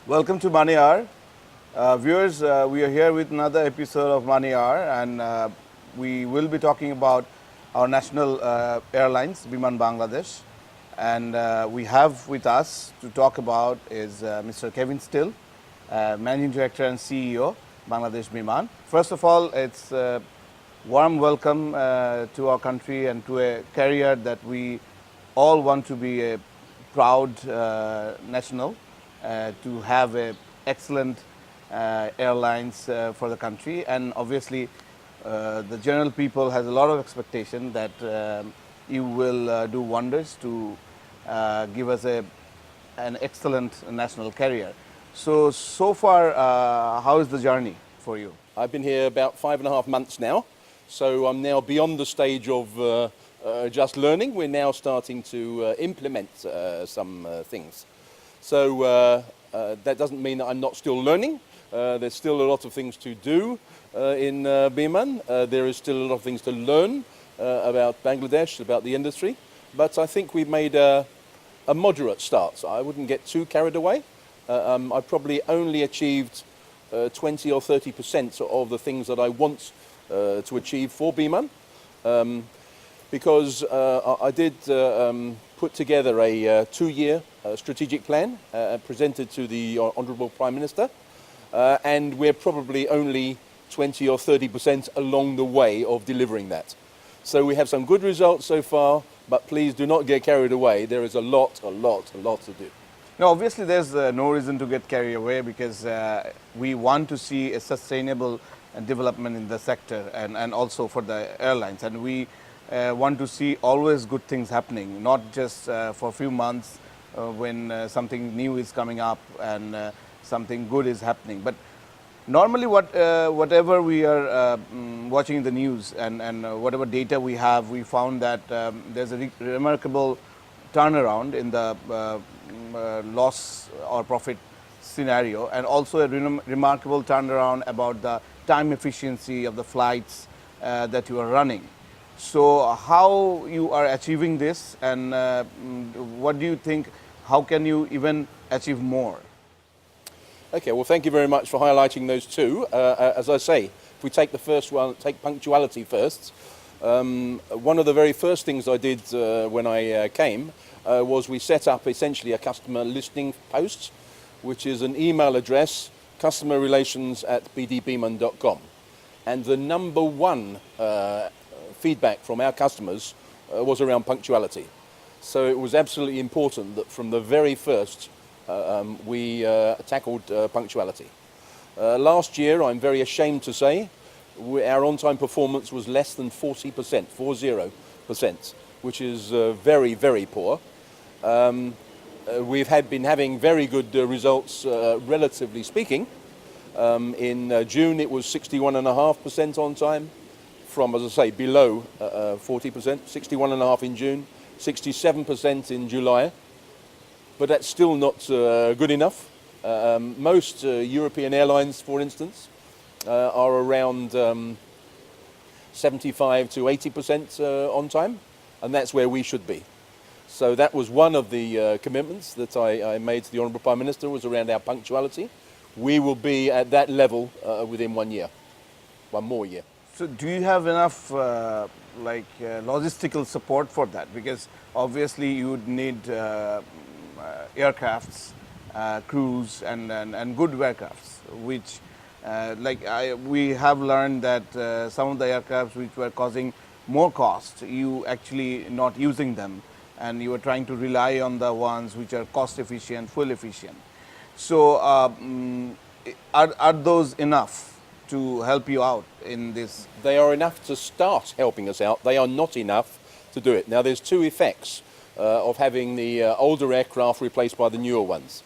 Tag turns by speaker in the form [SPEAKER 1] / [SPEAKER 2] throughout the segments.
[SPEAKER 1] Welcome to Money Hour. Viewers, we are here with another episode of Money Hour, and we will be talking about our national airlines, Biman Bangladesh. And we have with us to talk about is Mr. Kevin Steele, Managing Director and CEO, Bangladesh Biman. First of all, it's a warm welcome to our country and to a career that we all want to be a proud national. To have a excellent airlines for the country, and obviously the general people has a lot of expectation that you will do wonders to give us an excellent national career. So far, how is the journey for you?
[SPEAKER 2] I've been here about 5.5 months now, so I'm now beyond the stage of just learning. We're now starting to implement some things. So that doesn't mean that I'm not still learning. There's still a lot of things to do in Biman. There is still a lot of things to learn about Bangladesh, about the industry. But I think we've made a moderate start. So I wouldn't get too carried away. I've probably only achieved 20 or 30% of the things that I want to achieve for Biman. Because I did put together a 2-year strategic plan presented to the Honourable Prime Minister, and we're probably only 20 or 30% along the way of delivering that. So we have some good results so far, but please do not get carried away. There is a lot to do.
[SPEAKER 1] No, obviously there's no reason to get carried away, because we want to see a sustainable development in the sector and also for the airlines, and we want to see always good things happening, not just for a few months when something new is coming up and something good is happening. But normally whatever we are watching in the news and whatever data we have, we found that there's a remarkable turnaround in the loss or profit scenario, and also a remarkable turnaround about the time efficiency of the flights that you are running. So how you are achieving this, and what do you think, how can you even achieve more?
[SPEAKER 2] Okay, well, thank you very much for highlighting those two. As I say, if we take the first one, take punctuality first. One of the very first things I did when I came was we set up essentially a customer listening post, which is an email address, customerrelations@bdbiman.com. And the number one feedback from our customers was around punctuality. So it was absolutely important that from the very first we tackled punctuality. Last year, I'm very ashamed to say, our on-time performance was less than 40%, 40%, which is very, very poor. We've been having very good results, relatively speaking. In June, it was 61.5% on time, from, as I say, below 40%, 61.5% in June, 67% in July. But that's still not good enough. Most European airlines, for instance, are around 75 to 80% on time, and that's where we should be. So that was one of the commitments that I made to the Honourable Prime Minister, was around our punctuality. We will be at that level within 1 year, one more year.
[SPEAKER 1] So do you have enough logistical support for that? Because obviously you would need aircrafts, crews, and good aircrafts, which we have learned that some of the aircrafts which were causing more cost, you actually not using them, and you are trying to rely on the ones which are cost efficient, fuel efficient. So are those enough to help you out in this?
[SPEAKER 2] They are enough to start helping us out. They are not enough to do it. Now, there's two effects of having the older aircraft replaced by the newer ones.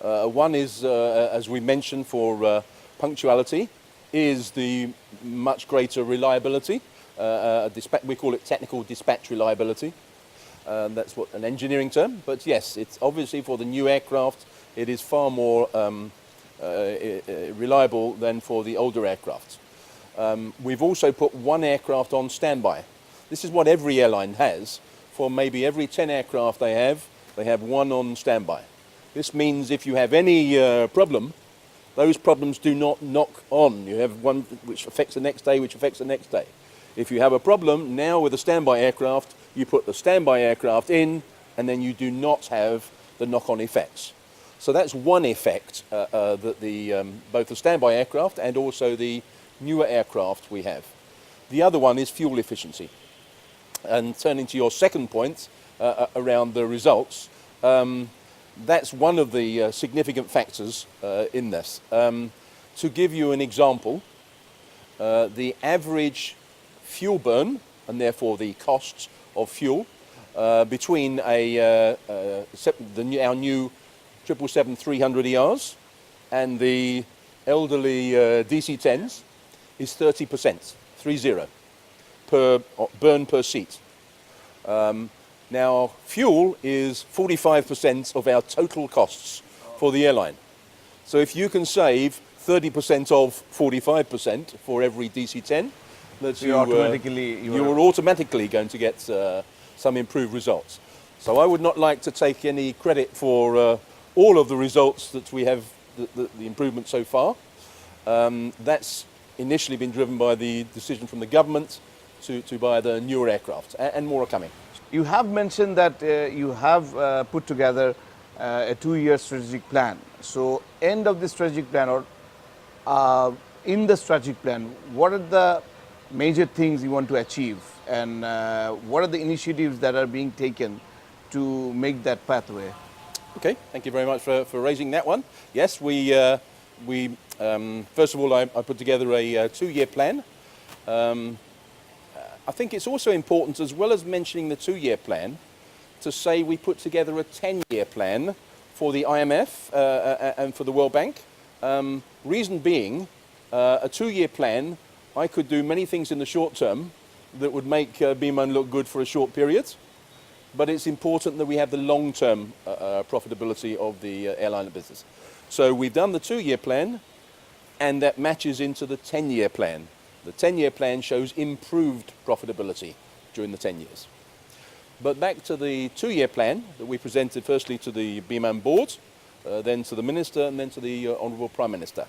[SPEAKER 2] One is, as we mentioned, for punctuality, is the much greater reliability. We call it technical dispatch reliability. That's what an engineering term. But yes, it's obviously for the new aircraft, it is far more reliable than for the older aircraft. We've also put one aircraft on standby. This is what every airline has. For maybe every 10 aircraft they have one on standby. This means if you have any problem, those problems do not knock on. You have one which affects the next day, which affects the next day. If you have a problem now with a standby aircraft, you put the standby aircraft in, and then you do not have the knock-on effects. So that's one effect that both the standby aircraft and also the newer aircraft we have. The other one is fuel efficiency. And turning to your second point around the results, that's one of the significant factors in this. To give you an example, the average fuel burn, and therefore the costs of fuel, between our new 777-300ERs and the elderly DC-10s is 30%, 30, per burn per seat. Now, fuel is 45% of our total costs for the airline. So if you can save 30% of 45% for every DC-10, you're automatically going to get some improved results. So I would not like to take any credit for all of the results that we have, the improvement so far. That's initially been driven by the decision from the government to buy the newer aircraft, and more are coming.
[SPEAKER 1] You have mentioned that you have put together a 2-year strategic plan. So end of the strategic plan, or in the strategic plan, what are the major things you want to achieve, and what are the initiatives that are being taken to make that pathway?
[SPEAKER 2] Okay, thank you very much for raising that one. Yes, we first of all, I put together a 2-year plan. I think it's also important, as well as mentioning the 2-year plan, to say we put together a 10-year plan for the IMF and for the World Bank. Reason being, a 2-year plan, I could do many things in the short term that would make Biman look good for a short period, but it's important that we have the long-term profitability of the airline business. So we've done the 2-year plan, and that matches into the 10-year plan. The 10-year plan shows improved profitability during the 10 years. But back to the 2-year plan that we presented firstly to the Biman board, then to the minister, and then to the Honourable Prime Minister.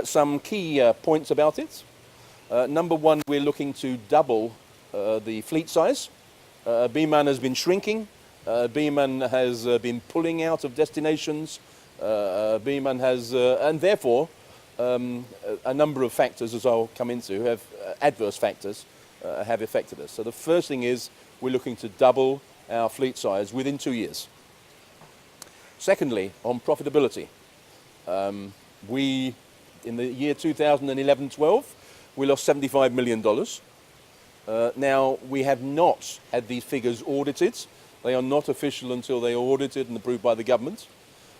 [SPEAKER 2] Some key points about it. Number one, we're looking to double the fleet size. Biman has been shrinking. Biman has been pulling out of destinations. Biman has, and therefore, a number of factors, as I'll come into, have adverse factors have affected us. So the first thing is we're looking to double our fleet size within 2 years. Secondly, on profitability, in the year 2011-12, we lost $75 million. Now, we have not had these figures audited. They are not official until they are audited and approved by the government.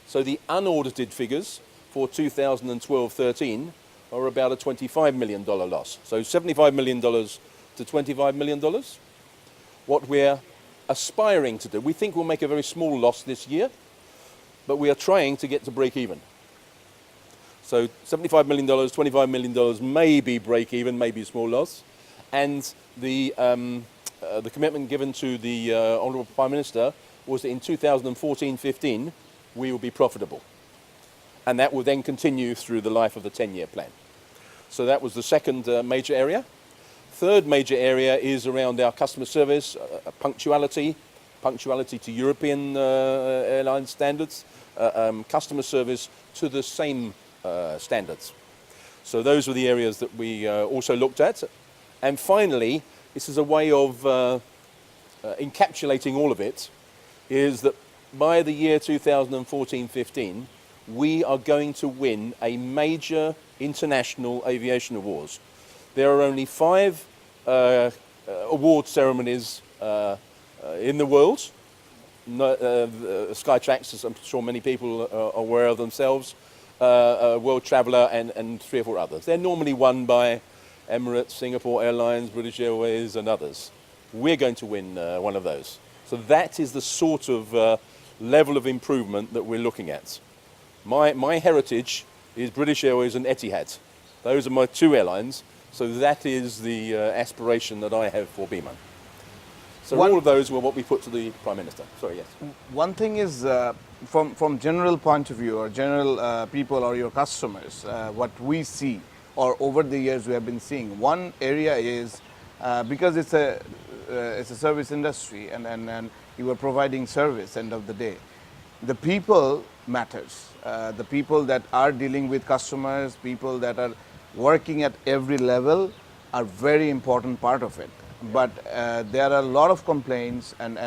[SPEAKER 2] So the unaudited figures for 2012-13 are about a $25 million loss. So $75 million to $25 million. What we're aspiring to do, we think we'll make a very small loss this year, but we are trying to get to break even. So $75 million, $25 million, maybe break even, maybe a small loss. And the commitment given to the Honourable Prime Minister was that in 2014-15 we will be profitable. And that will then continue through the life of the 10-year plan. So that was the second major area. Third major area is around our customer service, punctuality to European airline standards, customer service to the same standards. So those were the areas that we also looked at. And finally, this is a way of encapsulating all of it, is that by the year 2014-15, we are going to win a major international aviation awards. There are only 5 award ceremonies in the world. Skytrax, as I'm sure many people are aware of themselves, World Traveller, and 3 or 4 others. They're normally won by Emirates, Singapore Airlines, British Airways, and others. We're going to win one of those. So that is the sort of level of improvement that we're looking at. My heritage is British Airways and Etihad. Those are my 2 airlines. So that is the aspiration that I have for Biman. So all of those were what we put to the Prime Minister. Sorry, yes.
[SPEAKER 1] One thing is from general point of view or general people or your customers, what we see or over the years we have been seeing, one area is because it's a service industry and you are providing service end of the day. The people matters. The people that are dealing with customers, people that are working at every level are very important part of it. But there are a lot of complaints and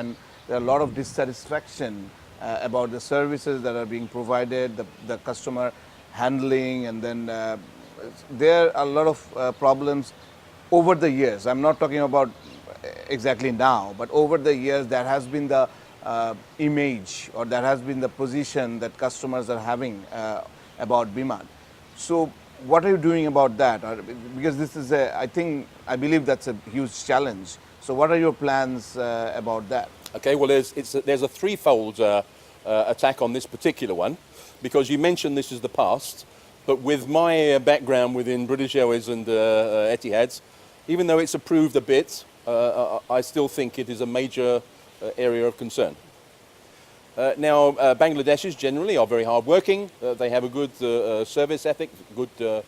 [SPEAKER 1] there are a lot of dissatisfaction about the services that are being provided, the customer handling, and then there are a lot of problems over the years. I'm not talking about exactly now, but over the years there has been the image or there has been the position that customers are having about Biman. So what are you doing about that? Or, because this is I believe that's a huge challenge. So what are your plans about that?
[SPEAKER 2] Okay, well, there's a threefold attack on this particular one, because you mentioned this is the past, but with my background within British Airways and Etihad, even though it's improved a bit, I still think it is a major area of concern. Now, Bangladeshis generally are very hardworking. They have a good service ethic, good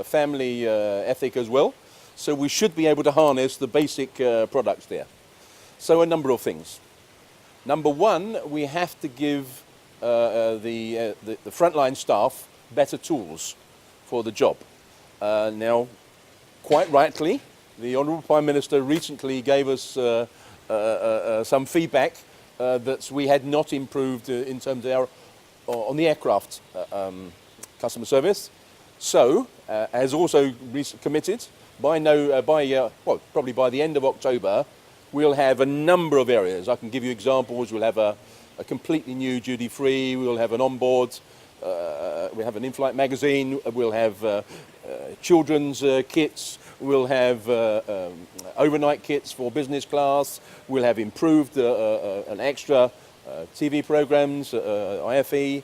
[SPEAKER 2] family ethic as well. So we should be able to harness the basic products there. So a number of things. Number one, we have to give the frontline staff better tools for the job. Now, quite rightly, the Honourable Prime Minister recently gave us some feedback that we had not improved in terms of on the aircraft customer service. So, as also committed, probably by the end of October, we'll have a number of areas. I can give you examples. We'll have a completely new duty-free. We'll have an onboard. We'll have an in-flight magazine. We'll have children's kits. We'll have overnight kits for business class. We'll have improved and extra TV programs, IFE.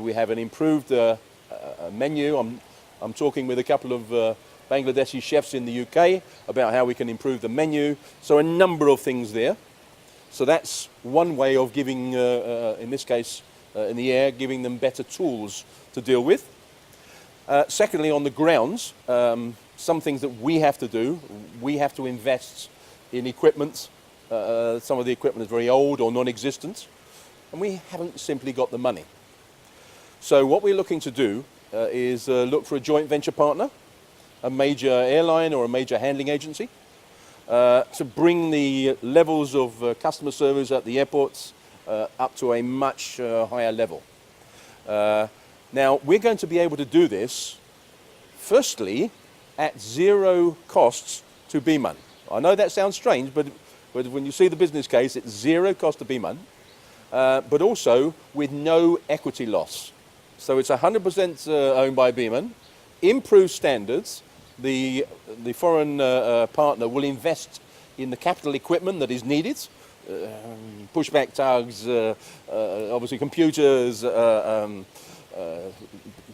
[SPEAKER 2] We have an improved menu. I'm talking with a couple of Bangladeshi chefs in the UK about how we can improve the menu. So a number of things there. So that's one way of giving, in this case, in the air, giving them better tools to deal with. Secondly, on the grounds, some things that we have to do, we have to invest in equipment. Some of the equipment is very old or non-existent, and we haven't simply got the money. So what we're looking to do is look for a joint venture partner, a major airline or a major handling agency, to bring the levels of customer service at the airports up to a much higher level. Now, we're going to be able to do this, firstly, at zero costs to Biman. I know that sounds strange, but when you see the business case, it's zero cost to Biman, but also with no equity loss. So it's 100% owned by Biman, improved standards. The foreign partner will invest in the capital equipment that is needed, pushback tugs, obviously computers,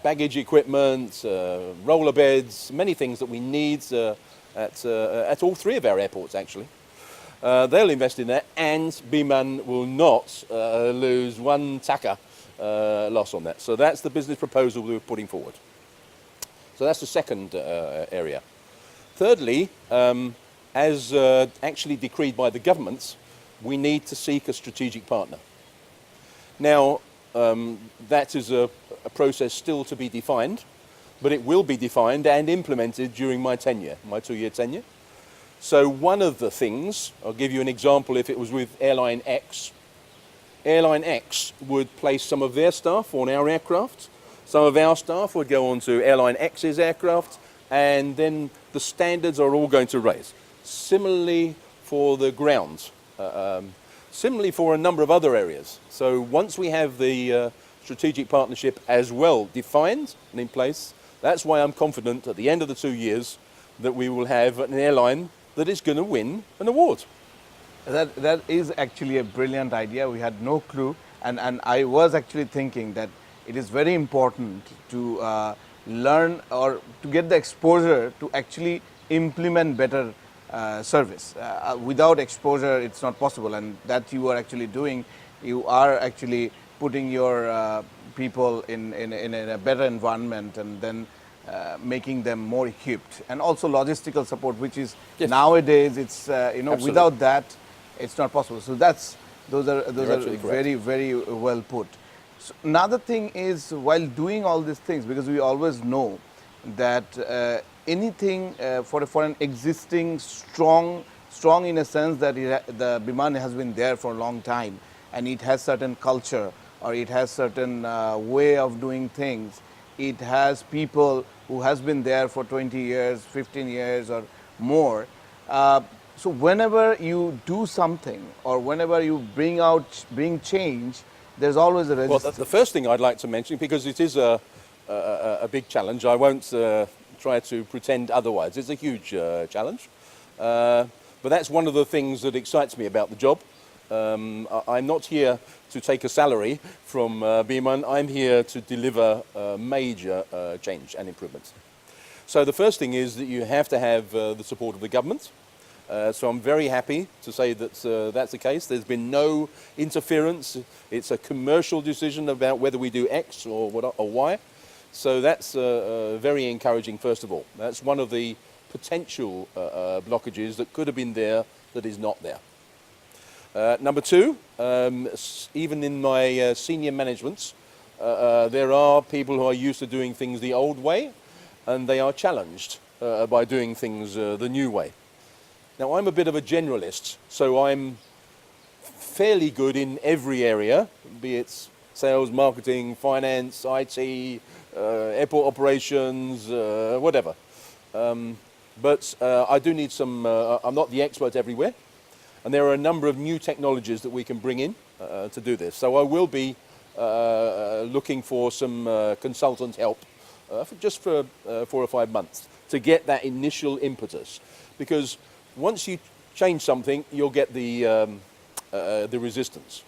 [SPEAKER 2] baggage equipment, roller beds, many things that we need at all three of our airports, actually. They'll invest in that, and Biman will not lose one taka loss on that. So that's the business proposal we're putting forward. So that's the second area. Thirdly, as actually decreed by the governments, we need to seek a strategic partner. Now, that is a process still to be defined, but it will be defined and implemented during my tenure, my 2-year tenure. So one of the things, I'll give you an example, if it was with Airline X. Airline X would place some of their staff on our aircraft. Some of our staff would go on to Airline X's aircraft, and then the standards are all going to raise. Similarly for the ground. Similarly for a number of other areas. So once we have the strategic partnership as well defined and in place, that's why I'm confident at the end of the 2 years that we will have an airline that is going to win an award.
[SPEAKER 1] That is actually a brilliant idea. We had no clue, and I was actually thinking that it is very important to learn or to get the exposure to actually implement better service. Without exposure, it's not possible, and that you are actually doing. You are actually putting your people in a better environment and then making them more equipped, and also logistical support, which is
[SPEAKER 2] Yes.
[SPEAKER 1] nowadays it's
[SPEAKER 2] Absolutely.
[SPEAKER 1] without that it's not possible. So those are
[SPEAKER 2] absolutely correct.
[SPEAKER 1] very, very well put. So another thing is, while doing all these things, because we always know that anything for an existing strong in a sense that the Biman has been there for a long time, and it has certain culture, or it has certain way of doing things. It has people who has been there for 20 years, 15 years or more. So whenever you do something, or whenever you bring change, there's always a resistance.
[SPEAKER 2] Well, the first thing I'd like to mention, because it is a big challenge, I won't try to pretend otherwise. It's a huge challenge. But that's one of the things that excites me about the job. I'm not here to take a salary from Biman. I'm here to deliver major change and improvements. So the first thing is that you have to have the support of the government. So I'm very happy to say that that's the case. There's been no interference. It's a commercial decision about whether we do X or Y. So that's very encouraging, first of all. That's one of the potential blockages that could have been there that is not there. Number two, even in my senior managements, there are people who are used to doing things the old way, and they are challenged by doing things the new way. Now, I'm a bit of a generalist, so I'm fairly good in every area, be it sales, marketing, finance, IT, airport operations, whatever. But I do need some, I'm not the expert everywhere, and there are a number of new technologies that we can bring in to do this. So I will be looking for some consultant help just for 4 or 5 months to get that initial impetus. Because once you change something, you'll get the resistance.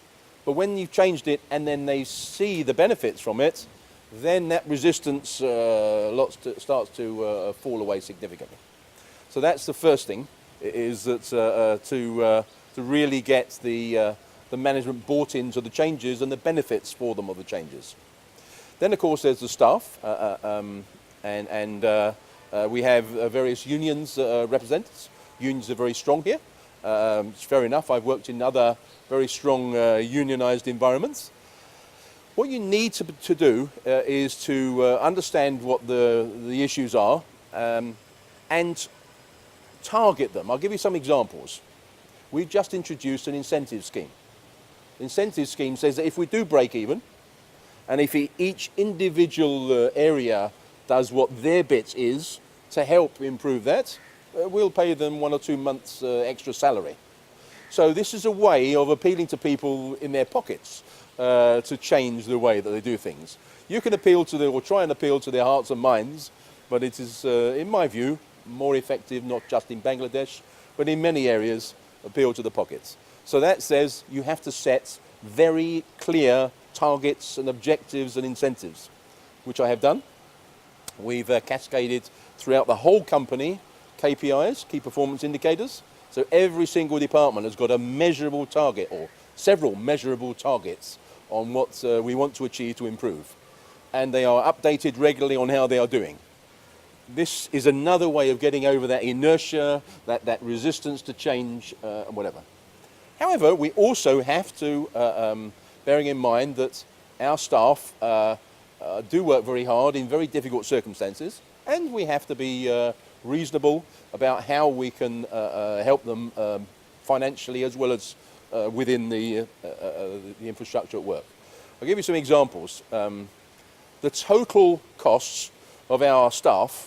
[SPEAKER 2] But when you've changed it and then they see the benefits from it, then that resistance starts to fall away significantly. So that's the first thing, is that to really get the management bought into the changes and the benefits for them of the changes. Then, of course, there's the staff, and we have various unions represented. Unions are very strong here. It's fair enough. I've worked in other very strong unionized environments. What you need to do is to understand what the issues are and target them. I'll give you some examples. We've just introduced an incentive scheme. The incentive scheme says that if we do break even, and if each individual area does what their bit is to help improve that, we'll pay them 1 or 2 months extra salary. So this is a way of appealing to people in their pockets to change the way that they do things. You can appeal to or try and appeal to their hearts and minds, but it is, in my view, more effective, not just in Bangladesh, but in many areas, appeal to the pockets. So that says you have to set very clear targets and objectives and incentives, which I have done. We've cascaded throughout the whole company KPIs, key performance indicators. So every single department has got a measurable target or several measurable targets on what we want to achieve to improve. And they are updated regularly on how they are doing. This is another way of getting over that inertia, that resistance to change, and whatever. However, we also have to, bearing in mind that our staff do work very hard in very difficult circumstances, and we have to be reasonable about how we can help them financially as well as within the infrastructure at work. I'll give you some examples. The total costs of our staff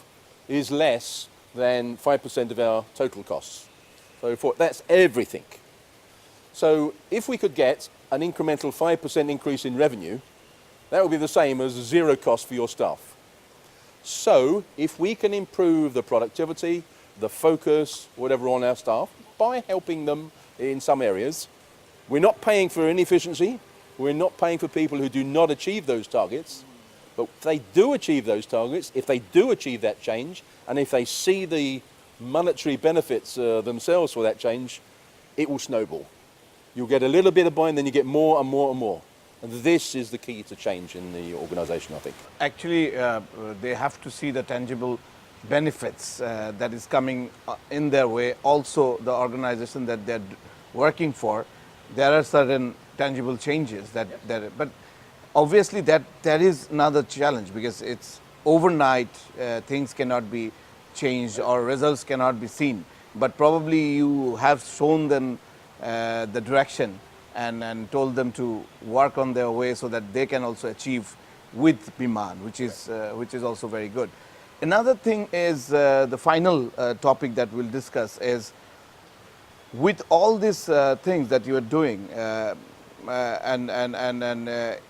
[SPEAKER 2] is less than 5% of our total costs. So that's everything. So if we could get an incremental 5% increase in revenue, that would be the same as 0 cost for your staff. So if we can improve the productivity, the focus, whatever on our staff, by helping them in some areas, we're not paying for inefficiency, we're not paying for people who do not achieve those targets, but if they do achieve those targets, if they do achieve that change, and if they see the monetary benefits themselves for that change, it will snowball. You'll get a little bit of buy-in, then you get more and more and more. And this is the key to change in the organisation, I think.
[SPEAKER 1] Actually, they have to see the tangible benefits that is coming in their way. Also, the organization that they're working for, there are certain tangible changes but obviously that is another challenge, because it's overnight, things cannot be changed or results cannot be seen. But probably you have shown them the direction and told them to work on their way so that they can also achieve with Biman, which is also very good. Another thing is the final topic that we'll discuss is, with all these things that you are doing and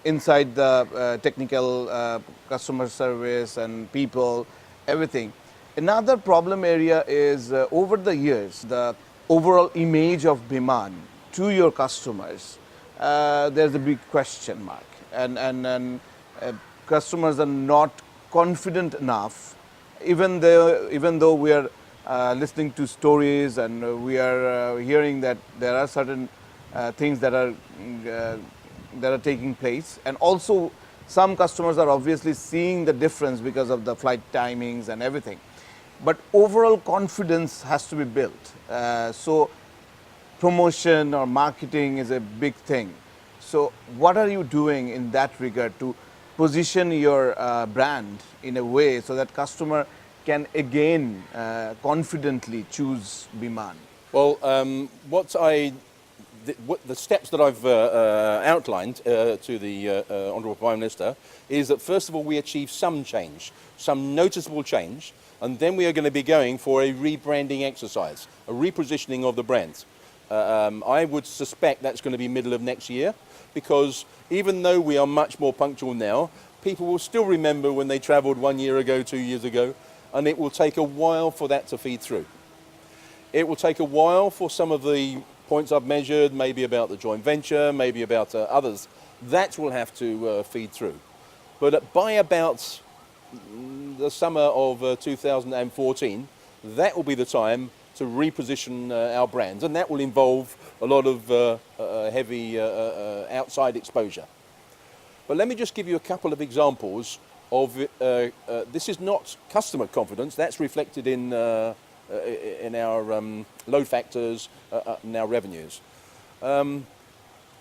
[SPEAKER 1] inside the technical customer service and people, everything. Another problem area is over the years, the overall image of Biman to your customers. There's a big question mark, and customers are not confident enough, even though we are listening to stories and we are hearing that there are certain things that are taking place, and also some customers are obviously seeing the difference because of the flight timings and everything. But overall confidence has to be built. So promotion or marketing is a big thing. So what are you doing in that regard to position your brand in a way so that customer can again confidently choose Biman?
[SPEAKER 2] Well, the steps that I've outlined to the Honourable Prime Minister is that first of all we achieve some change, some noticeable change, and then we are going to be going for a rebranding exercise, a repositioning of the brand. I would suspect that's going to be middle of next year, because even though we are much more punctual now, people will still remember when they travelled 1 year ago, 2 years ago, and it will take a while for that to feed through. It will take a while for some of the points I've measured, maybe about the joint venture, maybe about others, that will have to feed through. But by about the summer of 2014, that will be the time to reposition our brands, and that will involve a lot of heavy outside exposure. But let me just give you a couple of examples of this is not customer confidence, that's reflected in our load factors and our revenues.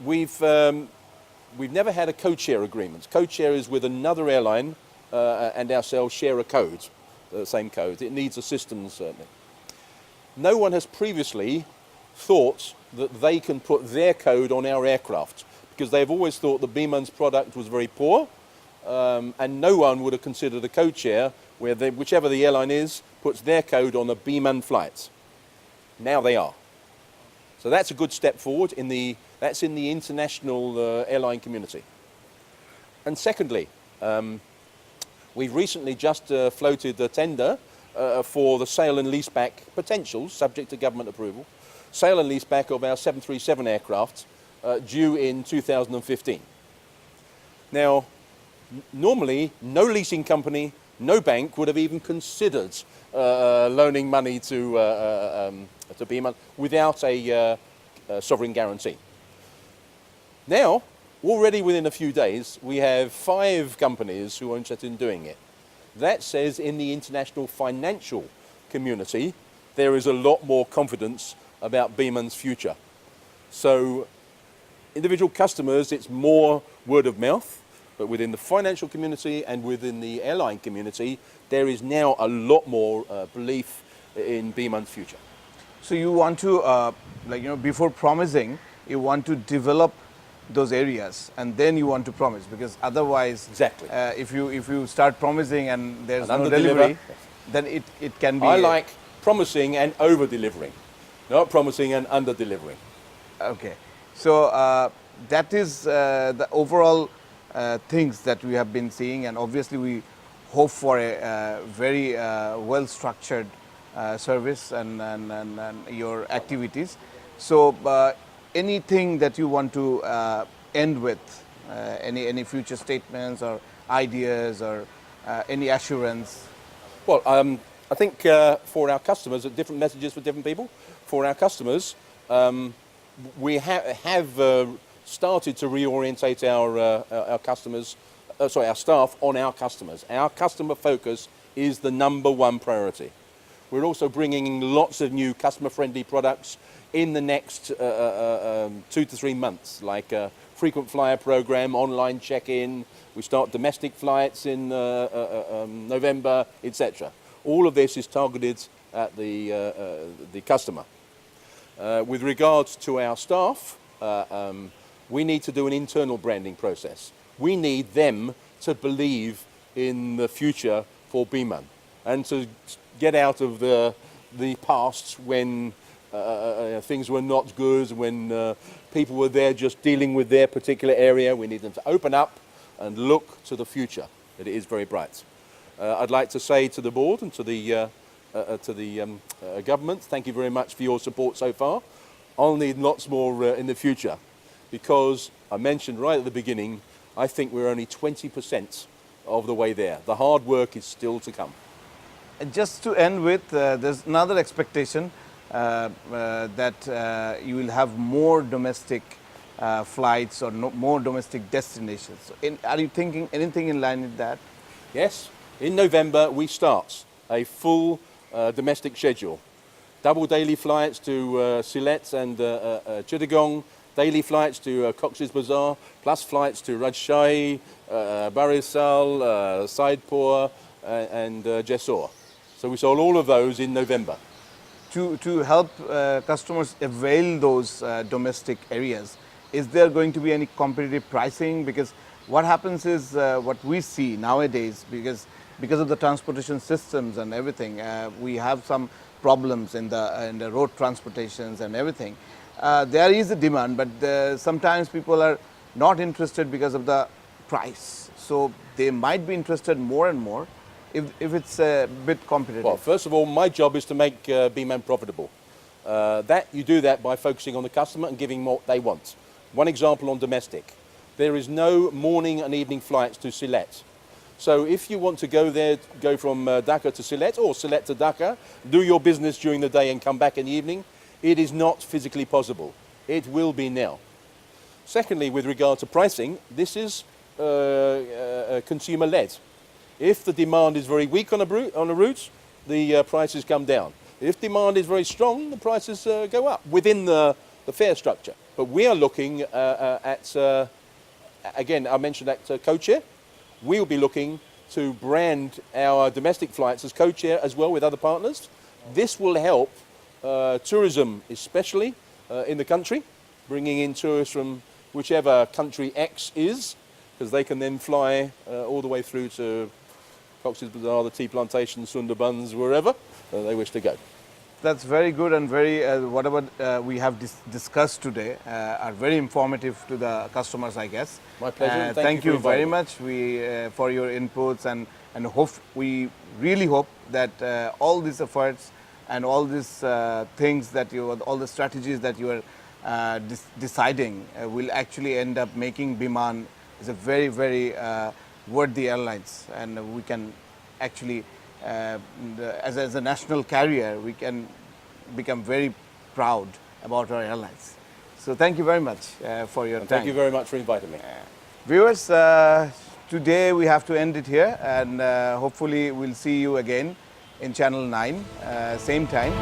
[SPEAKER 2] We've never had a code share agreement. Code share is with another airline and ourselves share a code, the same code. It needs a system, certainly. No one has previously thought that they can put their code on our aircraft, because they've always thought that Biman's product was very poor, and no one would have considered a code share where whichever the airline is puts their code on a Biman flight. Now they are. So that's a good step forward. That's in the international airline community. And secondly, we've recently just floated the tender for the sale and leaseback potentials, subject to government approval, sale and leaseback of our 737 aircraft due in 2015. Now, normally, no leasing company, no bank would have even considered loaning money to Biman without a sovereign guarantee. Now, already within a few days, we have 5 companies who are interested in doing it. That says in the international financial community, there is a lot more confidence about Biman's future. So, individual customers, it's more word of mouth. But within the financial community and within the airline community, there is now a lot more belief in Biman's future.
[SPEAKER 1] So you want to, before promising, you want to develop those areas, and then you want to promise, because otherwise,
[SPEAKER 2] exactly,
[SPEAKER 1] if you start promising and there's no delivery, then it can be.
[SPEAKER 2] I like promising and over delivering, not promising and under delivering.
[SPEAKER 1] Okay, so that is the overall things that we have been seeing, and obviously we hope for a very well structured service and your activities. So anything that you want to end with, any future statements or ideas or any assurance?
[SPEAKER 2] Well, I think for our customers, different messages for different people. For our customers, we have started to reorientate our customers, our staff on our customers. Our customer focus is the #1 priority. We're also bringing in lots of new customer-friendly products in the next 2 to 3 months, like a frequent flyer program, online check-in. We start domestic flights in November, etc. All of this is targeted at the customer. With regards to our staff, we need to do an internal branding process. We need them to believe in the future for Biman and to get out of the past when things were not good, when people were there just dealing with their particular area. We need them to open up and look to the future, that it is very bright. I'd like to say to the board and to the government, thank you very much for your support so far. I'll need lots more in the future, because I mentioned right at the beginning, I think we're only 20% of the way there. The hard work is still to come.
[SPEAKER 1] And just to end with, there's another expectation that you will have more domestic flights or more domestic destinations. So are you thinking anything in line with that?
[SPEAKER 2] Yes. In November, we start a full domestic schedule. Double daily flights to Sylhet and Chittagong, daily flights to Cox's Bazar, plus flights to Rajshahi, Barisal, Saidpur and Jessore. So we sold all of those in November.
[SPEAKER 1] To help customers avail those domestic areas, is there going to be any competitive pricing? Because what happens is what we see nowadays, because of the transportation systems and everything, we have some problems in the road transportations and everything. There is a demand, but sometimes people are not interested because of the price. So they might be interested more and more if it's a bit competitive.
[SPEAKER 2] Well, first of all, my job is to make Biman profitable. You do that by focusing on the customer and giving what they want. One example on domestic. There is no morning and evening flights to Sylhet. So if you want to go there, go from Dhaka to Sylhet or Sylhet to Dhaka, do your business during the day and come back in the evening, it is not physically possible. It will be now. Secondly, with regard to pricing, this is consumer-led. If the demand is very weak on a route, the prices come down. If demand is very strong, the prices go up within the fare structure. But we are looking at, again, I mentioned that co-chair. We'll be looking to brand our domestic flights as co-chair as well with other partners. This will help tourism, especially in the country, bringing in tourists from whichever country X is, because they can then fly all the way through to Cox's Bazar, the tea plantation, Sundarbans, wherever they wish to go.
[SPEAKER 1] That's very good, and very whatever we have discussed today are very informative to the customers, I guess.
[SPEAKER 2] My pleasure.
[SPEAKER 1] Thank you very much for your inputs, and we really hope that all these efforts and all these things that all the strategies that you are deciding will actually end up making Biman is a very, very worthy airlines, and we can actually, as a national carrier, we can become very proud about our airlines. So thank you very much for your time.
[SPEAKER 2] Thank you very much for inviting me.
[SPEAKER 1] Viewers, today we have to end it here, and hopefully we'll see you again in Channel 9, same time.